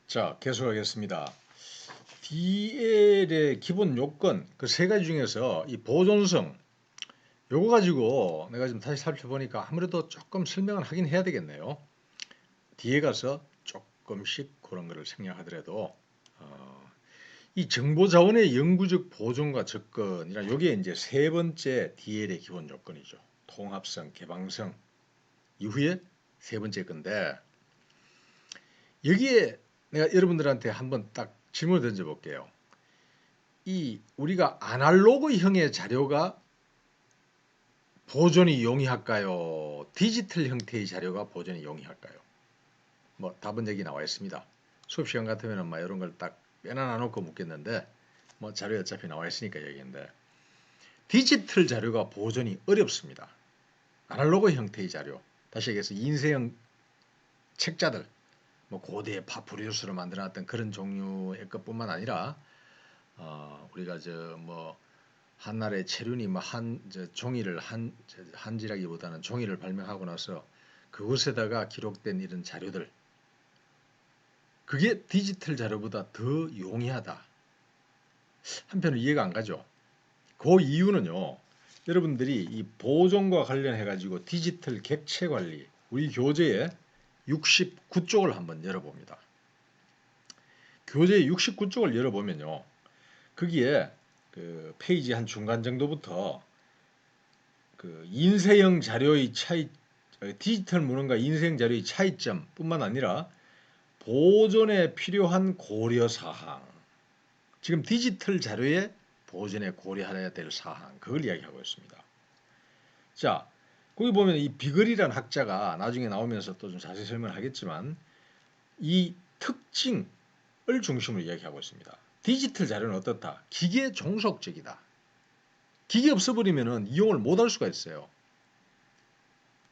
자, 계속하겠습니다. DL의 기본 요건 그 세 가지 중에서 이 보존성 요거 가지고 내가 좀 다시 살펴보니까 아무래도 조금 설명을 하긴 해야 되겠네요. 뒤에 가서 조금씩 그런 거를 생략하더라도 이 정보자원의 영구적 보존과 접근이란 요게 이제 세 번째 DL의 기본 요건이죠. 통합성, 개방성 이후에 세 번째 건데 여기에 내가 여러분들한테 한번 딱 질문을 던져볼게요. 이 우리가 아날로그형의 자료가 보존이 용이할까요? 디지털 형태의 자료가 보존이 용이할까요? 뭐 답은 여기 나와 있습니다. 수업 시간 같으면 막 이런 걸 딱 빼놔 놓고 묻겠는데 뭐 자료에 어차피 나와 있으니까 얘기인데 디지털 자료가 보존이 어렵습니다. 아날로그 형태의 자료, 다시 얘기해서 인쇄형 책자들, 뭐 고대 파푸리우스로 만들어놨던 그런 종류의 것뿐만 아니라 우리가 뭐 한날의 체륜이 뭐 종이를 한지라기보다는 종이를 발명하고 나서 그곳에다가 기록된 이런 자료들 그게 디지털 자료보다 더 용이하다. 한편으로 이해가 안 가죠. 그 이유는요. 여러분들이 이 보존과 관련해 가지고 디지털 객체 관리 우리 교재에 69쪽을 한번 열어봅니다. 교재 69쪽을 열어보면요. 거기에 그 페이지 한 중간 정도부터 그 인쇄형 자료의 차이, 디지털 문헌과 인쇄형 자료의 차이점뿐만 아니라 보존에 필요한 고려 사항, 지금 디지털 자료의 보존에 고려해야 될 사항, 그걸 이야기하고 있습니다. 자, 거기 보면 이 비글이라는 학자가 나중에 나오면서 또 좀 자세히 설명을 하겠지만 이 특징을 중심으로 이야기하고 있습니다. 디지털 자료는 어떻다? 기계 종속적이다. 기계 없어버리면 이용을 못할 수가 있어요.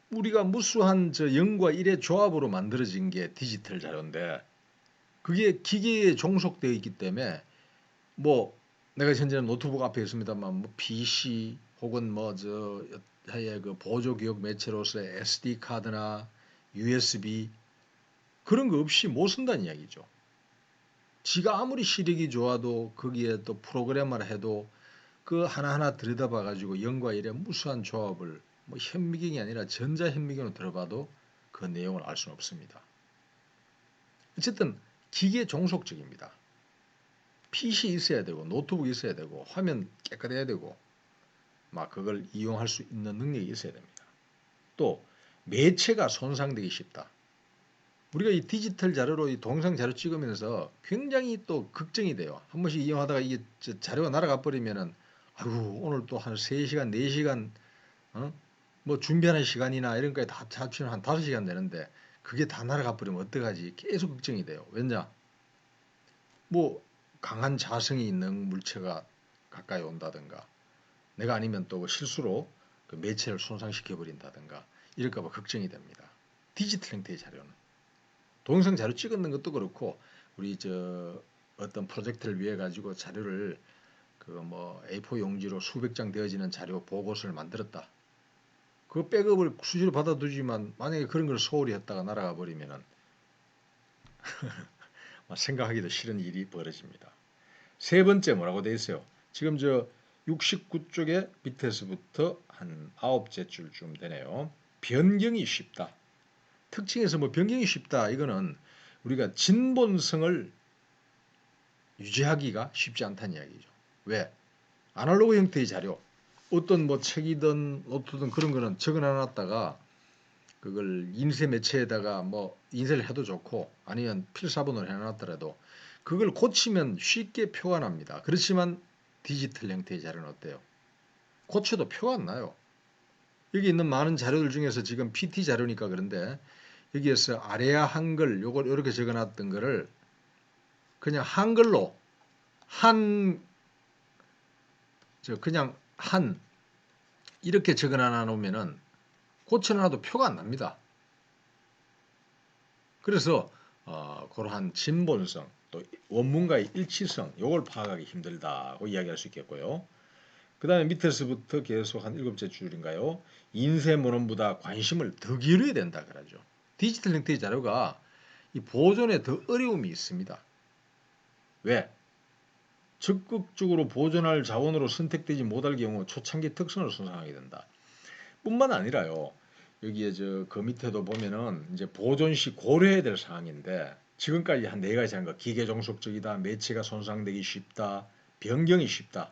우리가 무수한 0과 1의 조합으로 만들어진 게 디지털 자료인데 그게 기계에 종속되어 있기 때문에 뭐 내가 현재는 노트북 앞에 있습니다만 뭐 PC 혹은 그 보조 기억 매체로서의 SD 카드나 USB 그런 거 없이 못 쓴다는 이야기죠. 지가 아무리 시력이 좋아도 거기에 또 프로그래머를 해도 그 하나하나 들여다봐 가지고 0과 1의 무수한 조합을 뭐 현미경이 아니라 전자현미경으로 들어봐도 그 내용을 알 수는 없습니다. 어쨌든 기계 종속적입니다. PC 있어야 되고 노트북 있어야 되고 화면 깨끗해야 되고 막 그걸 이용할 수 있는 능력이 있어야 됩니다. 또 매체가 손상되기 쉽다. 우리가 이 디지털 자료로 이 동영상 자료 찍으면서 굉장히 또 걱정이 돼요. 한 번씩 이용하다가 이게 자료가 날아가 버리면은 아이고 오늘 또 한 3시간, 4시간 뭐 준비하는 시간이나 이런 거에 다 합치면 한 5시간 되는데 그게 다 날아가 버리면 어떡하지? 계속 걱정이 돼요. 왜냐? 뭐 강한 자성이 있는 물체가 가까이 온다든가 내가 아니면 또 실수로 그 매체를 손상시켜 버린다든가 이럴까 봐 걱정이 됩니다. 디지털 형태의 자료는 동영상 자료 찍는 것도 그렇고 우리 어떤 프로젝트를 위해 가지고 자료를 그 뭐 A4 용지로 수백 장 되어지는 자료 보고서를 만들었다. 그 백업을 수시로 받아두지만 만약에 그런 걸 소홀히 했다가 날아가 버리면은 생각하기도 싫은 일이 벌어집니다. 세 번째 뭐라고 되어 있어요? 지금 69쪽의 밑에서부터 한 9째 줄쯤 되네요. 변경이 쉽다. 특징에서 뭐 변경이 쉽다. 이거는 우리가 진본성을 유지하기가 쉽지 않다는 이야기죠. 왜? 아날로그 형태의 자료, 어떤 뭐 책이든 노트든 그런 거는 적어놨다가 그걸 인쇄 매체에다가 뭐 인쇄를 해도 좋고 아니면 필사본으로 해놨더라도 그걸 고치면 쉽게 표가 납니다. 그렇지만 디지털 형태의 자료는 어때요? 고쳐도 표가 안 나요. 여기 있는 많은 자료들 중에서 지금 PT 자료니까 그런데 여기에서 아래야 한글 요걸 이렇게 적어놨던 거를 그냥 한글로 그냥 한 이렇게 적어놔 놓으면은 고쳐놔도 표가 안 납니다. 그래서 그러한 진본성 또 원문과의 일치성 요걸 파악하기 힘들다고 이야기할 수 있겠고요. 그 다음에 밑에서부터 계속 한 7째 줄인가요? 인쇄 문헌보다 관심을 더 기울여야 된다 그러죠. 디지털 형태의 자료가 이 보존에 더 어려움이 있습니다. 왜? 적극적으로 보존할 자원으로 선택되지 못할 경우 초창기 특성을 손상하게 된다. 뿐만 아니라요. 여기에 그 밑에도 보면은 이제 보존 시 고려해야 될 사항인데 지금까지 한 네 가지 한 거 기계 종속적이다, 매체가 손상되기 쉽다, 변경이 쉽다,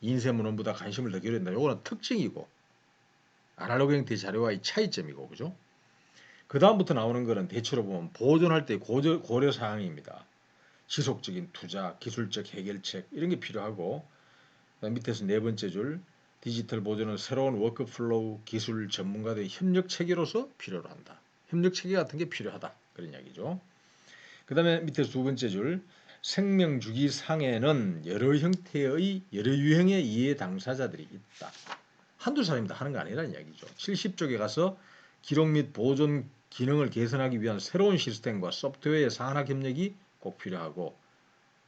인쇄 문헌보다 관심을 더 기울인다. 요거는 특징이고 아날로그 형태의 자료와의 차이점이고 그죠? 그 다음부터 나오는 거는 대체로 보면 보존할 때 고려 사항입니다. 지속적인 투자, 기술적 해결책 이런 게 필요하고 밑에서 네 번째 줄 디지털 보존은 새로운 워크플로우 기술 전문가들의 협력 체계로서 필요로 한다. 협력 체계 같은 게 필요하다. 그런 이야기죠. 그 다음에 밑에서 두 번째 줄 생명 주기 상에는 여러 형태의 여러 유형의 이해 당사자들이 있다. 한두 사람이 다 하는 거 아니라는 이야기죠. 70쪽에 가서 기록 및 보존 기능을 개선하기 위한 새로운 시스템과 소프트웨어의 산학 협력이 꼭 필요하고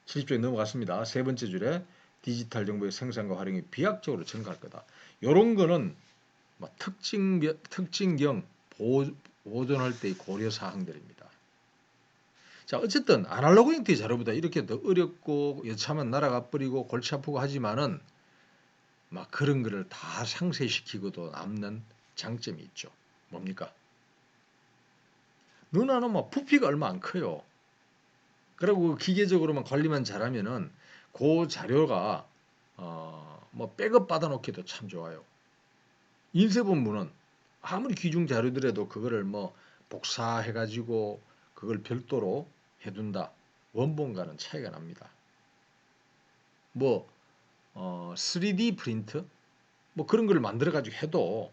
70쪽에 넘어갔습니다. 세 번째 줄에 디지털 정보의 생산과 활용이 비약적으로 증가할 거다. 이런 거는 특징경 보존할 때의 고려 사항들입니다. 자, 어쨌든 아날로그 형태의 자료보다 이렇게 더 어렵고 여차하면 날아가 버리고 골치 아프고 하지만은 막 그런 거를 다 상쇄시키고도 남는 장점이 있죠. 뭡니까? 누나는 뭐 부피가 얼마 안 커요. 그리고 기계적으로만 관리만 잘하면은 그 자료가 뭐 백업 받아놓기도 참 좋아요. 인쇄본문은 아무리 귀중 자료더라도 그거를 뭐 복사해가지고 그걸 별도로 해둔다. 원본과는 차이가 납니다. 뭐 3D 프린트 뭐 그런 걸 만들어가지고 해도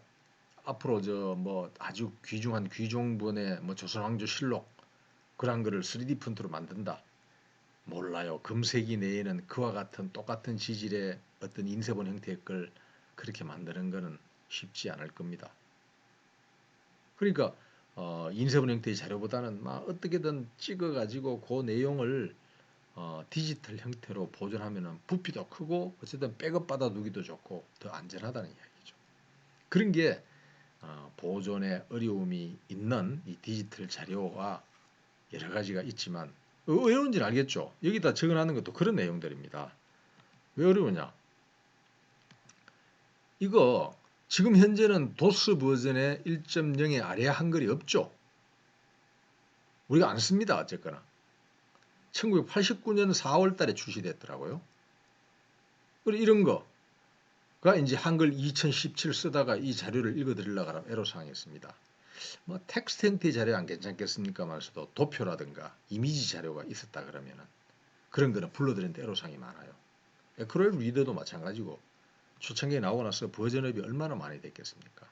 앞으로 저 뭐 아주 귀중한 귀종본의 뭐 조선왕조실록 그런 거를 3D 프린트로 만든다. 몰라요. 금세기 내에는 그와 같은 똑같은 지질의 어떤 인쇄본 형태의 걸 그렇게 만드는 거는 쉽지 않을 겁니다. 그러니까 인쇄본 형태의 자료보다는 막 어떻게든 찍어가지고 그 내용을 디지털 형태로 보존하면은 부피도 크고 어쨌든 백업 받아두기도 좋고 더 안전하다는 이야기죠. 그런 게 보존에 어려움이 있는 이 디지털 자료와 여러 가지가 있지만 어려운지는 알겠죠. 여기다 적어놨는 것도 그런 내용들입니다. 왜 어려우냐? 이거 지금 현재는 도스 버전의 1.0의 아래 한글이 없죠. 우리가 안 씁니다. 어쨌거나 1989년 4월 달에 출시됐더라고요. 그리고 이런 거가 이제 한글 2017 쓰다가 이 자료를 읽어드리려고 하면 애로사항이었습니다. 뭐 텍스트 형태의 자료 안 괜찮겠습니까? 말해서도 도표라든가 이미지 자료가 있었다 그러면은 그런 거는 불러드리는데 애로사항이 많아요. 에크로엘 리더도 마찬가지고 초창기에 나오고 나서 버전업이 얼마나 많이 됐겠습니까?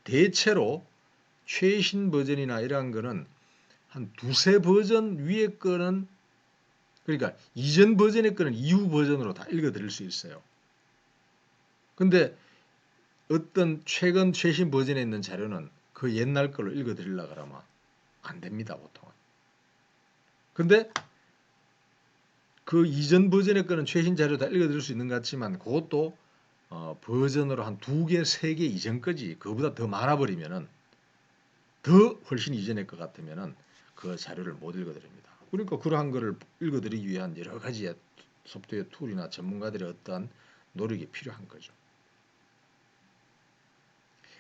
대체로 최신 버전이나 이러한 거는 한 두세 버전 위에 거는 그러니까 이전 버전의 거는 이후 버전으로 다 읽어드릴 수 있어요. 근데 어떤 최신 버전에 있는 자료는 그 옛날 걸로 읽어드리려고 하면 안 됩니다, 보통은. 근데 그 이전 버전의 거는 최신 자료 다 읽어드릴 수 있는 것 같지만 그것도 버전으로 한 2개, 3개 이전까지 그보다 더 많아버리면은 더 훨씬 이전의 것 같으면은 그 자료를 못 읽어드립니다. 그러니까 그러한 거를 읽어드리기 위한 여러 가지의 소프트웨어 툴이나 전문가들의 어떤 노력이 필요한 거죠.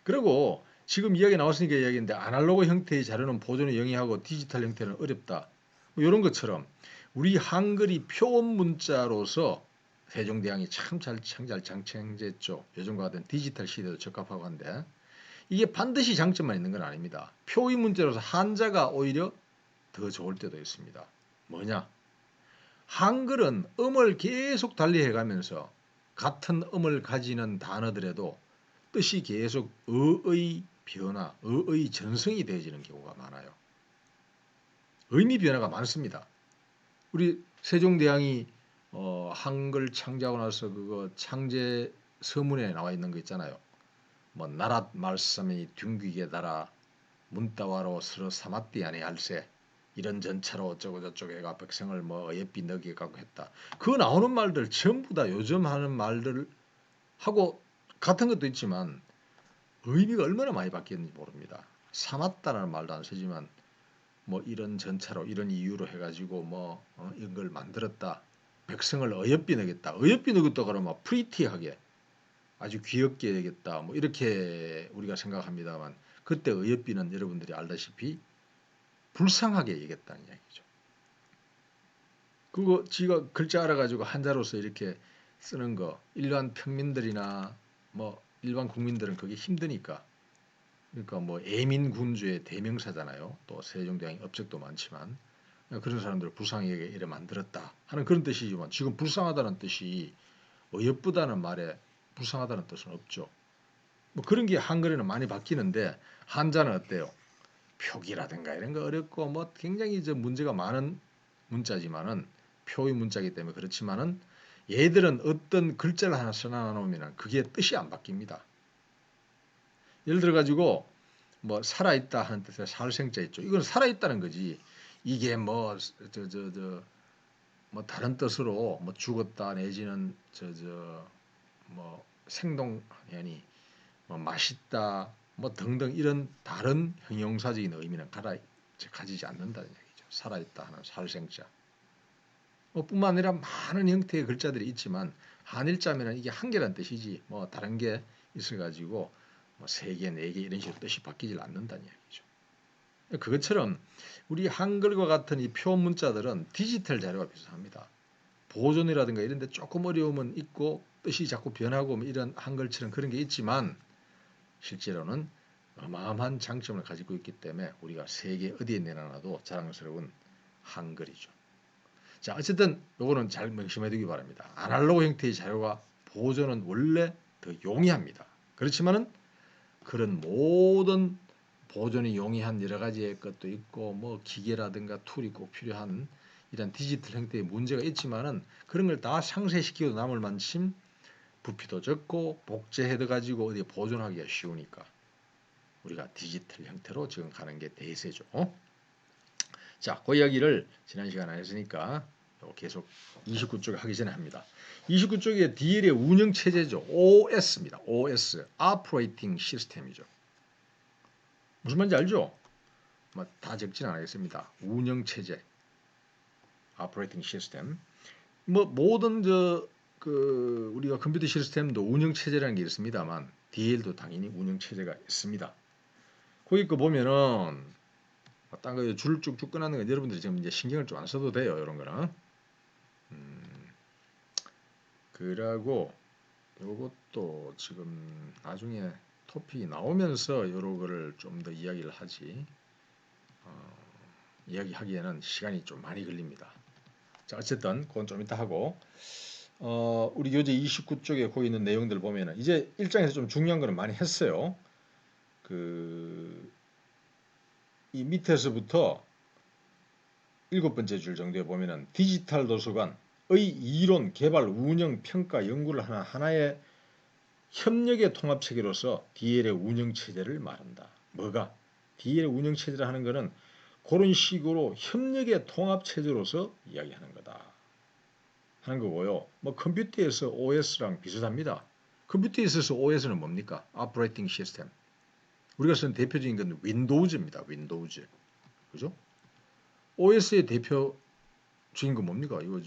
그리고 지금 이야기 나왔으니까 이야기인데 아날로그 형태의 자료는 보존이 영위하고 디지털 형태는 어렵다. 뭐 이런 것처럼 우리 한글이 표원 문자로서 세종대왕이 참 잘 장착했죠. 요즘과 같은 디지털 시대도 적합하고 한데 이게 반드시 장점만 있는 건 아닙니다. 표의 문자로서 한자가 오히려 더 좋을 때도 있습니다. 뭐냐? 한글은 음을 계속 달리해가면서 같은 음을 가지는 단어들에도 뜻이 계속 어의 변화, 어의 전승이 되어지는 경우가 많아요. 의미 변화가 많습니다. 우리 세종대왕이 한글 창제하고 나서 그거 창제 서문에 나와 있는 거 있잖아요. 뭐 나랏 말씀이 둥귀게 달아 문따와로 서로 사마띠 아니 할세 이런 전차로 어쩌고 저쩌고 해가 백성을 뭐 예삐 너기에 갖고 했다. 그 나오는 말들 전부 다 요즘 하는 말들 하고 같은 것도 있지만 의미가 얼마나 많이 바뀌었는지 모릅니다. 사맞다라는 말도 안 쓰지만 뭐 이런 전차로 이런 이유로 해가지고 뭐 이런 걸 만들었다. 백성을 어여삐 넣겠다. 어여삐 넣겠다 그러면 프리티하게 아주 귀엽게 되겠다. 뭐 이렇게 우리가 생각합니다만 그때 어여삐는 여러분들이 알다시피 불쌍하게 얘기했다는 이야기죠. 그거 지가 글자 알아가지고 한자로서 이렇게 쓰는 거 일반 평민들이나 뭐 일반 국민들은 그게 힘드니까 그러니까 뭐 애민군주의 대명사잖아요. 또 세종대왕의 업적도 많지만 그런 사람들을 불쌍하게 이래 만들었다 하는 그런 뜻이지만 지금 불쌍하다는 뜻이 어여쁘다는 말에 불쌍하다는 뜻은 없죠. 뭐 그런 게 한글에는 많이 바뀌는데 한자는 어때요? 표기라든가 이런 거 어렵고 뭐 굉장히 문제가 많은 문자지만은 표의 문자이기 때문에 그렇지만은 얘들은 어떤 글자를 하나 써놔놓으면 그게 뜻이 안 바뀝니다. 예를 들어 가지고 뭐 살아있다 하는 뜻의 살생자 있죠. 이건 살아있다는 거지. 이게 뭐 뭐 다른 뜻으로 뭐 죽었다 내지는 뭐 생동하니 뭐 맛있다 뭐 등등 이런 다른 형용사적인 의미는 가지지 않는다는 얘기죠. 살아있다 하는 살생자. 뭐 뿐만 아니라 많은 형태의 글자들이 있지만 한일자면은 이게 한 개란 뜻이지 뭐 다른 게 있어가지고 뭐 세 개, 네 개 이런 식으로 뜻이 바뀌질 않는다는 얘기죠. 그것처럼 우리 한글과 같은 이 표 문자들은 디지털 자료가 비슷합니다. 보존이라든가 이런 데 조금 어려움은 있고 뜻이 자꾸 변하고 뭐 이런 한글처럼 그런 게 있지만 실제로는 어마어마한 장점을 가지고 있기 때문에 우리가 세계 어디에 내놔놔도 자랑스러운 한글이죠. 자, 어쨌든 요거는 잘 명심해 두기 바랍니다. 아날로그 형태의 자료가 보존은 원래 더 용이합니다. 그렇지만은 그런 모든 보존이 용이한 여러 가지의 것도 있고 뭐 기계라든가 툴이 꼭 필요한 이런 디지털 형태의 문제가 있지만은 그런 걸 다 상쇄시키고 남을 만큼 부피도 적고 복제해둬 가지고 어디 보존하기가 쉬우니까 우리가 디지털 형태로 지금 가는 게 대세죠. 자, 그 이야기를 지난 시간 안 했으니까 계속 29쪽 하기 전에 합니다. 29쪽에 DL의 운영 체제죠. OS입니다. OS, Operating System이죠. 무슨 말인지 알죠? 뭐 다 적진 않겠습니다. 운영 체제, Operating System. 뭐 모든 우리가 컴퓨터 시스템도 운영 체제라는 게 있습니다만 DL도 당연히 운영 체제가 있습니다. 거기 거 보면은 딴 거 줄 쭉쭉 끊는 건 여러분들이 지금 이제 신경을 좀 안 써도 돼요. 이런 거는. 그러고 요것도 지금 나중에 토픽이 나오면서 요런 거를 좀 더 이야기를 하지. 이야기하기에는 시간이 좀 많이 걸립니다. 자, 어쨌든 그건 좀 이따 하고 우리 교재 29쪽에 거기 있는 내용들 보면은 이제 1장에서 좀 중요한 거는 많이 했어요. 이 밑에서부터 7번째 줄 정도에 보면은 디지털 도서관의 이론, 개발, 운영, 평가, 연구를 하는 하나의 협력의 통합 체계로서 DL의 운영 체제를 말한다. 뭐가? DL의 운영 체제를 하는 것은 그런 식으로 협력의 통합 체제로서 이야기하는 거다. 하는 거고요. 뭐 컴퓨터에서 OS랑 비슷합니다. 컴퓨터에 있어서 OS는 뭡니까? Operating System. 우리가 쓰는 대표적인 건 윈도우즈입니다. 윈도우즈. 그죠? OS의 대표적인 건 뭡니까? 이거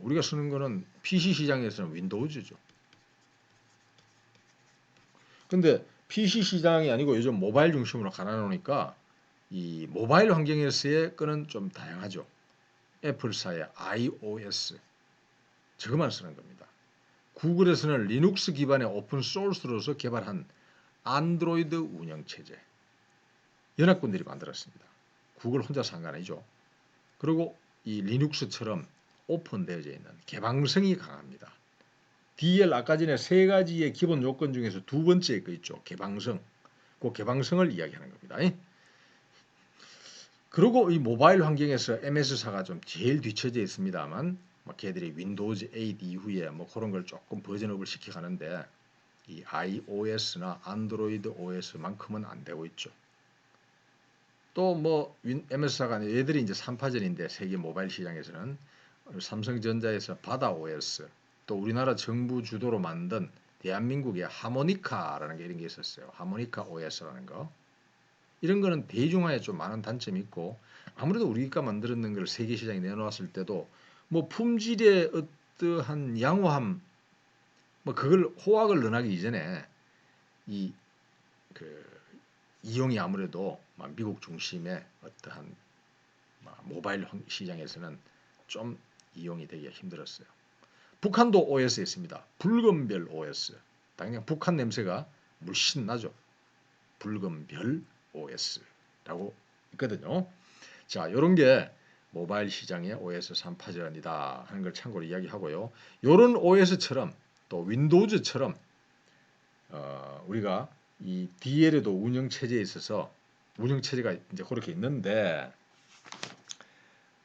우리가 쓰는 거는 PC 시장에서는 윈도우즈죠. 근데 PC 시장이 아니고 요즘 모바일 중심으로 갈아놓으니까 이 모바일 환경에서의 거는 좀 다양하죠. 애플사의 iOS 저것만 쓰는 겁니다. 구글에서는 리눅스 기반의 오픈 소스로서 개발한 안드로이드 운영체제 연합군들이 만들었습니다. 구글 혼자서 한 거 아니죠. 그리고 이 리눅스처럼 오픈되어져 있는 개방성이 강합니다. DL 아까 전에 세 가지의 기본 요건 중에서 두 번째 거 있죠. 개방성. 그 개방성을 이야기하는 겁니다. 그리고 이 모바일 환경에서 MS사가 좀 제일 뒤처져 있습니다만 걔들이 윈도우즈 8 이후에 뭐 그런 걸 조금 버전업을 시켜가는데 이 iOS나 안드로이드 OS만큼은 안 되고 있죠. 또 뭐 MS사가 아니라 얘들이 이제 3파전인데 세계 모바일 시장에서는 삼성전자에서 바다 OS 또 우리나라 정부 주도로 만든 대한민국의 하모니카라는 게 이런 게 있었어요. 하모니카 OS라는 거. 이런 거는 대중화에 좀 많은 단점이 있고 아무래도 우리가 만들었는 걸 세계 시장에 내놓았을 때도 뭐 품질의 어떠한 양호함 뭐 그걸 호학을 논하기 이전에 이 그 이용이 아무래도 미국 중심의 어떠한 모바일 시장에서는 좀 이용이 되기가 힘들었어요. 북한도 OS 있습니다. 붉은별 OS. 당연히 북한 냄새가 물씬 나죠. 붉은별 OS라고 있거든요. 자, 이런 게 모바일 시장의 OS 3파전이다 하는 걸 참고로 이야기하고요. 이런 OS처럼 또 윈도우즈처럼 우리가 이 DL에도 운영 체제에 있어서 운영 체제가 이제 그렇게 있는데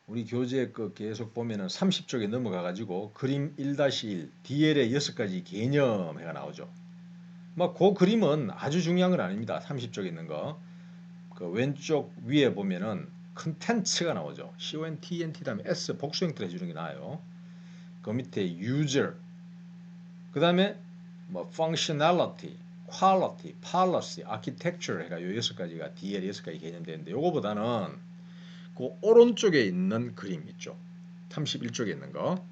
우리 교재 거 계속 보면은 30쪽에 넘어가 가지고 그림 1-1 DL의 6가지 개념해가 나오죠. 그 그림은 아주 중요한 건 아닙니다. 30쪽에 있는 거. 그 왼쪽 위에 보면은 컨텐츠가 나오죠. CONTENT 다음에 S 복수 형태로 해주는 게 나아요. 그 밑에 user, 그 다음에 functionality, quality, policy, architecture 해가 요 6가지가 DL 6가지 개념되는데 요거보다는 그 오른쪽에 있는 그림 있죠. 31쪽에 있는 거.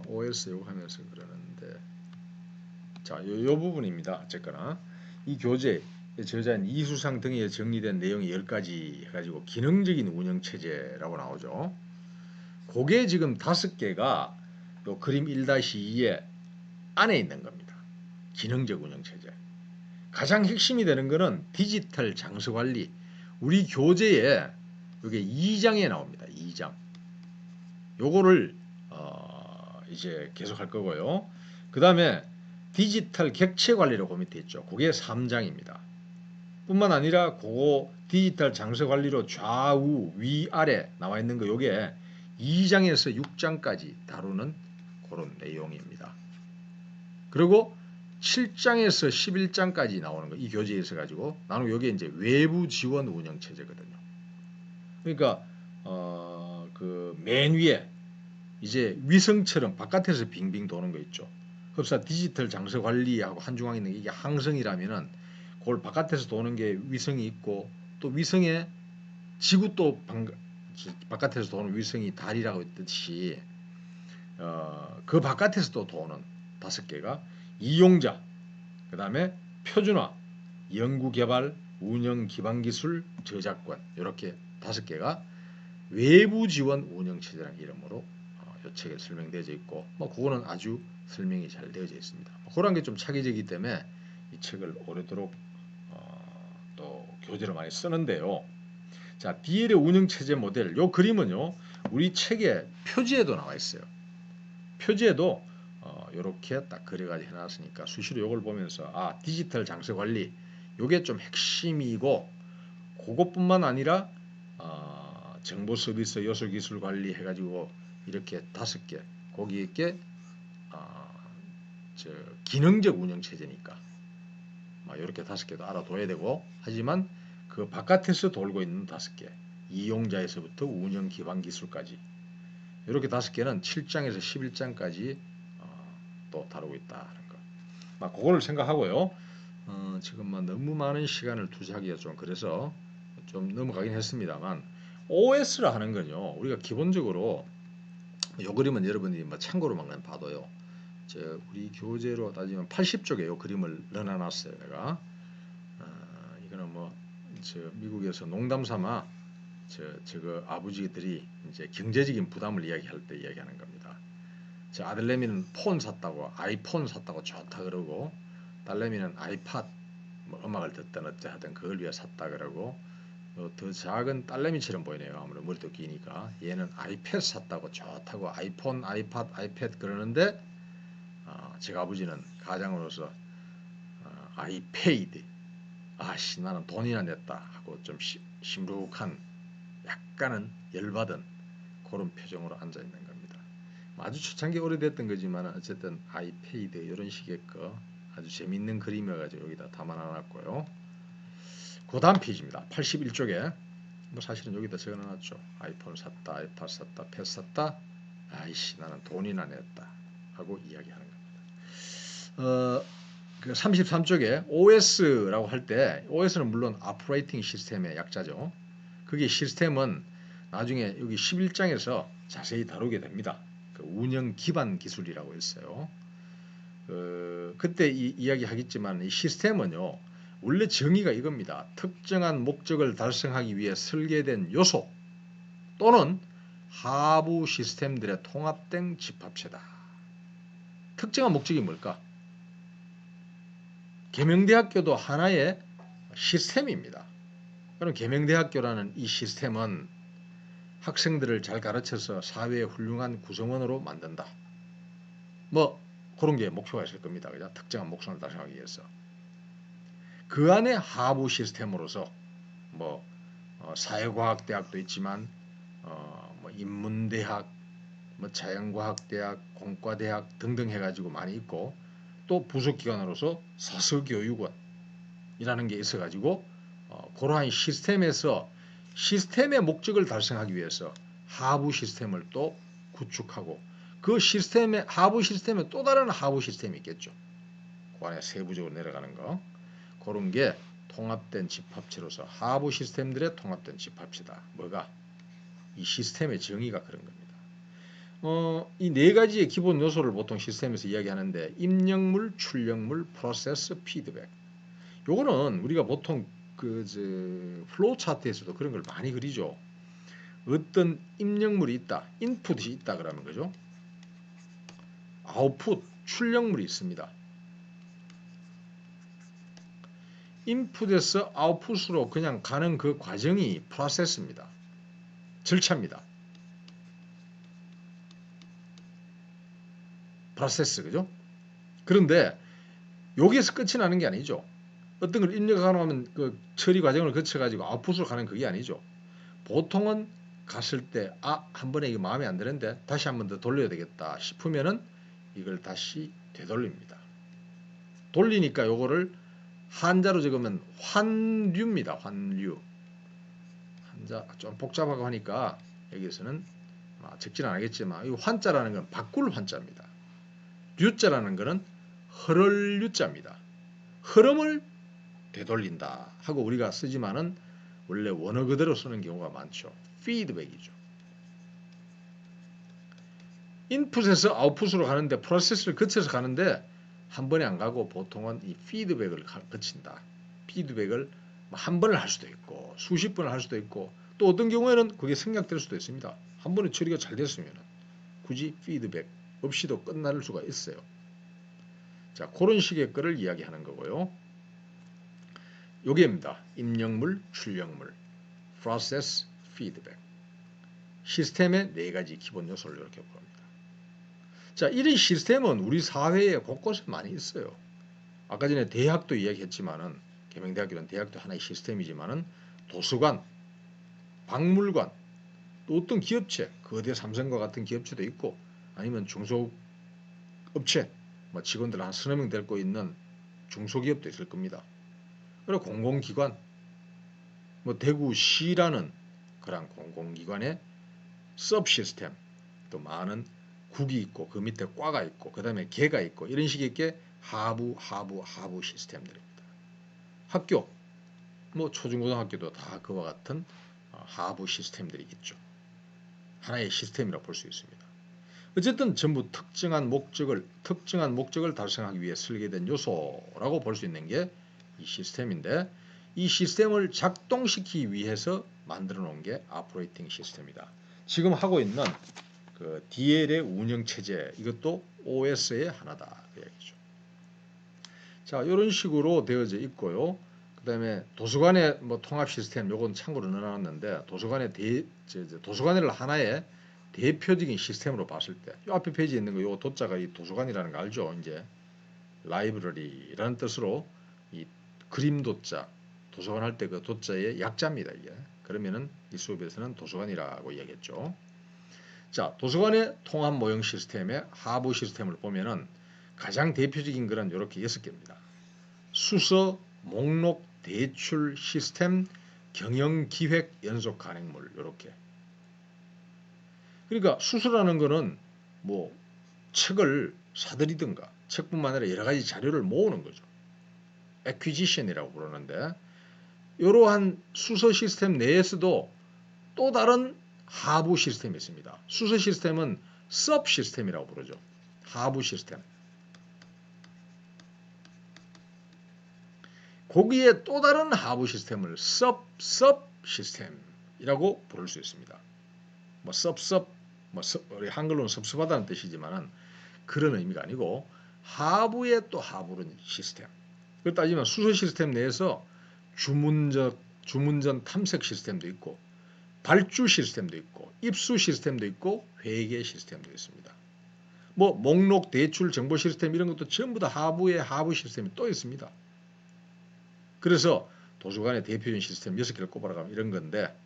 OS 요거 하면서 그러는데 자, 요 부분입니다. 어쨌거나 이 교재 저자인 이수상 등에 정리된 내용이 10가지 해가지고 기능적인 운영체제라고 나오죠. 그게 지금 5개가 요 그림 1-2의 안에 있는 겁니다. 기능적 운영체제. 가장 핵심이 되는 거는 디지털 장소관리. 우리 교재에 이게 2장에 나옵니다. 2장. 요거를 이제 계속 할 거고요. 그 다음에 디지털 객체 관리로 그 밑에 있죠. 그게 3장입니다. 뿐만 아니라 그거 디지털 장소 관리로 좌우 위아래 나와 있는 거 요게 2장에서 6장까지 다루는 그런 내용입니다. 그리고 7장에서 11장까지 나오는 거 이 교재에 있어 가지고 나는 요게 이제 외부 지원 운영 체제거든요. 그러니까 그 맨 위에 이제 위성처럼 바깥에서 빙빙 도는 거 있죠. 흡사 디지털 장소 관리하고 한중앙에 있는 게 이게 항성이라면은 그걸 바깥에서 도는 게 위성이 있고 또 위성에 지구 또 바깥에서 도는 위성이 달이라고 했듯이 그 바깥에서 또 도는 5개가 이용자, 그 다음에 표준화, 연구개발, 운영 기반기술, 저작권 이렇게 5개가 외부 지원 운영체제라는 이름으로 이 책에 설명되어 있고 그거는 아주 설명이 잘 되어져 있습니다. 그런 게 좀 차기적이기 때문에 이 책을 오래도록 또 교재로 많이 쓰는데요. 자, DL의 운영체제 모델 요 그림은요 우리 책의 표지에도 나와 있어요. 표지에도 이렇게 딱 그려가지고 해놨으니까 수시로 이걸 보면서 디지털 장소 관리 요게 좀 핵심이고 그것뿐만 아니라 정보 서비스 요소 기술 관리 해가지고 이렇게 5개 거기에 있게 기능적 운영 체제니까 이렇게 5개도 알아둬야 되고 하지만 그 바깥에서 돌고 있는 5개 이용자에서부터 운영 기반 기술까지 이렇게 5개는 7장에서 11장까지 또 다루고 있다는 거. 그거를 생각하고요. 지금 너무 많은 시간을 투자하기가 좀 그래서 좀 넘어가긴 했습니다만 OS라 하는 건요. 우리가 기본적으로 요 그림은 여러분이 참고로만 봐도요. 우리 교재로 따지면 80쪽에 요 그림을 넣어놨어요. 내가 이거는 미국에서 농담 삼아 저거 아버지들이 이제 경제적인 부담을 이야기할 때 이야기하는 겁니다. 아들내미는 폰 샀다고 아이폰 샀다고 좋다 그러고 딸내미는 아이팟 음악을 듣든 어째 하든 그걸 위해 샀다 그러고 더 작은 딸내미처럼 보이네요. 아무래도 머리도 기니까 얘는 아이패드 샀다고 좋다고 아이폰 아이팟 아이패드 그러는데 제가 아버지는 가장으로서 아이페이드 나는 돈이나 냈다 하고 좀 심룩한 약간은 열받은 그런 표정으로 앉아 있는 겁니다. 아주 초창기 오래됐던 거지만 어쨌든 아이페이드 이런 식의 거 아주 재밌는 그림이어가지고 여기다 담아놨고요. 그 다음 페이지입니다. 81쪽에 사실은 여기다 적어놨죠. 아이폰 샀다, 아이팟 샀다, 패드 샀다. 아이씨 나는 돈이나 냈다 하고 이야기하는 겁니다. 그 33쪽에 OS라고 할 때 OS는 물론 Operating System의 약자죠. 그게 시스템은 나중에 여기 11장에서 자세히 다루게 됩니다. 그 운영 기반 기술이라고 했어요. 그때 이야기하겠지만 이 시스템은요. 원래 정의가 이겁니다. 특정한 목적을 달성하기 위해 설계된 요소 또는 하부 시스템들의 통합된 집합체다. 특정한 목적이 뭘까? 계명대학교도 하나의 시스템입니다. 그럼 계명대학교라는 이 시스템은 학생들을 잘 가르쳐서 사회의 훌륭한 구성원으로 만든다. 뭐 그런 게 목표가 있을 겁니다. 그죠? 특정한 목적을 달성하기 위해서. 그 안에 하부 시스템으로서 뭐 사회과학대학도 있지만 뭐 인문대학, 뭐 자연과학대학, 공과대학 등등 해가지고 많이 있고 또 부속기관으로서 사서교육원이라는 게 있어가지고 그러한 시스템에서 시스템의 목적을 달성하기 위해서 하부 시스템을 또 구축하고 그 시스템의 하부 시스템에 또 다른 하부 시스템이 있겠죠. 그 안에 세부적으로 내려가는 거. 그런 게 통합된 집합체로서 하부 시스템들의 통합된 집합체다. 뭐가? 이 시스템의 정의가 그런 겁니다. 이 네 가지의 기본 요소를 보통 시스템에서 이야기하는데 입력물, 출력물, 프로세스, 피드백. 요거는 우리가 보통 플로우 차트에서도 그런 걸 많이 그리죠. 어떤 입력물이 있다, 인풋이 있다 그러면 그죠? 아웃풋, 출력물이 있습니다. 인풋에서 아웃풋으로 그냥 가는 그 과정이 프로세스입니다. 절차입니다. 프로세스 그죠? 그런데 여기에서 끝이 나는 게 아니죠. 어떤 걸 입력하고 나면 그 처리 과정을 거쳐가지고 아웃풋으로 가는 그게 아니죠. 보통은 갔을 때 한 번에 이게 마음에 안 드는데 다시 한 번 더 돌려야 되겠다 싶으면은 이걸 다시 되돌립니다. 돌리니까 요거를 한자로 적으면 환류입니다. 환류. 한자 좀 복잡하고 하니까 여기에서는 적지는 않겠지만 이 환자라는 건 바꿀 환자입니다. 류자라는 것은 흐를 류자입니다. 흐름을 되돌린다 하고 우리가 쓰지만은 원래 원어 그대로 쓰는 경우가 많죠. 피드백이죠. 인풋에서 아웃풋으로 가는데 프로세스를 거쳐서 가는데 한 번에 안 가고 보통은 이 피드백을 거친다. 피드백을 한 번을 할 수도 있고 수십 번을 할 수도 있고 또 어떤 경우에는 그게 생략될 수도 있습니다. 한 번에 처리가 잘 됐으면 굳이 피드백 없이도 끝날 수가 있어요. 자, 그런 식의 거를 이야기하는 거고요. 요게입니다. 입력물, 출력물, 프로세스, 피드백. 시스템의 네 가지 기본 요소를 이렇게 봅니다. 자, 이런 시스템은 우리 사회에 곳곳에 많이 있어요. 아까 전에 대학도 이야기했지만은 계명대학교는 대학도 하나의 시스템이지만은 도서관, 박물관, 또 어떤 기업체, 거대 삼성과 같은 기업체도 있고 아니면 중소업체, 뭐 직원들 한 서너 명 데리고 있는 중소기업도 있을 겁니다. 그리고 공공기관, 뭐 대구시라는 그런 공공기관의 서브 시스템, 또 많은 국이 있고 그 밑에 과가 있고 그 다음에 개가 있고 이런 식의 게 하부 시스템들입니다. 학교, 뭐 초중고등학교도 다 그와 같은 하부 시스템들이 있죠. 하나의 시스템이라고 볼 수 있습니다. 어쨌든 전부 특정한 목적을 달성하기 위해 설계된 요소라고 볼 수 있는 게 이 시스템인데 이 시스템을 작동시키기 위해서 만들어 놓은 게 오퍼레이팅 시스템이다. 지금 하고 있는 그 DL의 운영 체제 이것도 OS의 하나다 그 얘기죠. 자, 이런 식으로 되어져 있고요. 그다음에 도서관의 뭐 통합 시스템 요건 참고로 넣어놨는데 도서관을 하나의 대표적인 시스템으로 봤을 때 이 앞에 페이지에 있는 거 요 도자가 이 도서관이라는 거 알죠? 이제 라이브러리라는 뜻으로 이 그림 도자 도서관 할 때 그 도자의 약자입니다 이게. 그러면은 이 수업에서는 도서관이라고 이야기했죠. 자, 도서관의 통합 모형 시스템의 하부 시스템을 보면은 가장 대표적인 것은 이렇게 6개입니다. 수서, 목록, 대출, 시스템, 경영, 기획, 연속 간행물 이렇게. 그러니까 수서라는 거는 뭐 책을 사들이든가 책뿐만 아니라 여러 가지 자료를 모으는 거죠. acquisition이라고 부르는데 이러한 수서 시스템 내에서도 또 다른 하부 시스템이 있습니다. 수서 시스템은 sub 시스템이라고 부르죠. 하부 시스템. 거기에 또 다른 하부 시스템을 sub 시스템이라고 부를 수 있습니다. 뭐 sub 우리 한글로는 섭섭하다는 뜻이지만은 그런 의미가 아니고 하부의 또 하부는 시스템. 그걸 따지면 수서 시스템 내에서 주문전 탐색 시스템도 있고 발주 시스템도 있고 입수 시스템도 있고 회계 시스템도 있습니다. 뭐 목록 대출 정보 시스템 이런 것도 전부 다 하부의 하부 시스템이 또 있습니다. 그래서 도서관의 대표적인 시스템 6개를 꼽아라가면 이런 건데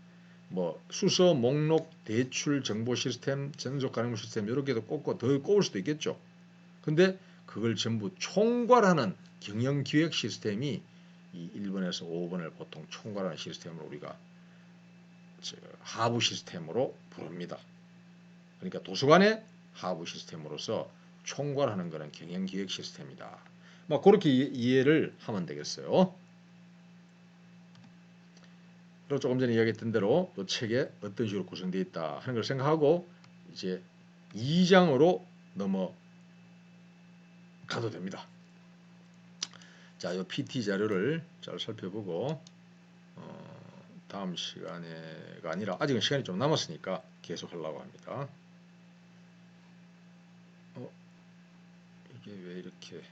뭐 수서 목록 대출 정보 시스템 전속 가능 시스템 여러 개도 꼽고 더 꼽을 수도 있겠죠. 근데 그걸 전부 총괄하는 경영기획 시스템이 이 1번에서 5번을 보통 총괄하는 시스템을 우리가 하부 시스템으로 부릅니다. 그러니까 도서관의 하부 시스템으로서 총괄하는 것은 경영기획 시스템이다. 뭐 그렇게 이해를 하면 되겠어요. 그리고 조금 전에 이야기했던 대로 이 책에 어떤 식으로 구성되어 있다 하는 걸 생각하고 이제 2장으로 넘어가도 됩니다. 자, 이 PT 자료를 잘 살펴보고 다음 시간에가 아니라 아직은 시간이 좀 남았으니까 계속 하려고 합니다. 이게 왜 이렇게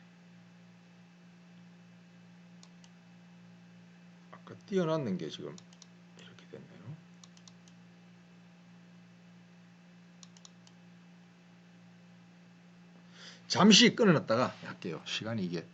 아까 띄워놨는 게 지금 이렇게 됐네요. 잠시 끊어놨다가 할게요. 시간이 이게